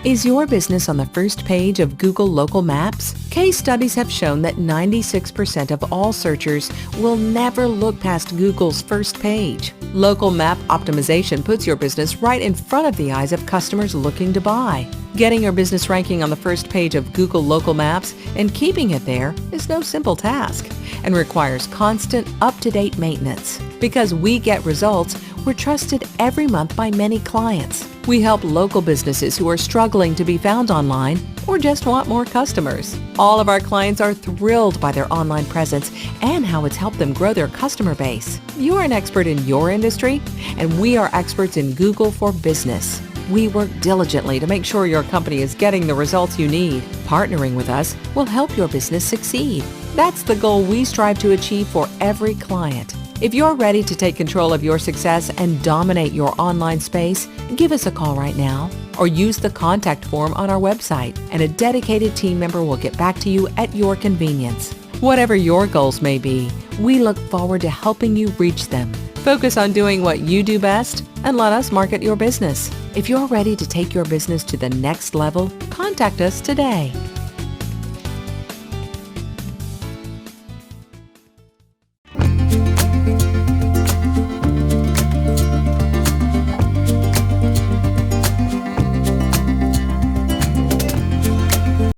Is your business on the first page of Google Local Maps? Case studies have shown that 96% of all searchers will never look past Google's first page. Local map optimization puts your business right in front of the eyes of customers looking to buy. Getting your business ranking on the first page of Google Local Maps and keeping it there is no simple task and requires constant, up-to-date maintenance. Because we get results, we're trusted every month by many clients. We help local businesses who are struggling to be found online or just want more customers. All of our clients are thrilled by their online presence and how it's helped them grow their customer base. You're an expert in your industry, and we are experts in Google for Business. We work diligently to make sure your company is getting the results you need. Partnering with us will help your business succeed. That's the goal we strive to achieve for every client. If you're ready to take control of your success and dominate your online space, give us a call right now or use the contact form on our website, and a dedicated team member will get back to you at your convenience. Whatever your goals may be, we look forward to helping you reach them. Focus on doing what you do best and let us market your business. If you're ready to take your business to the next level, contact us today.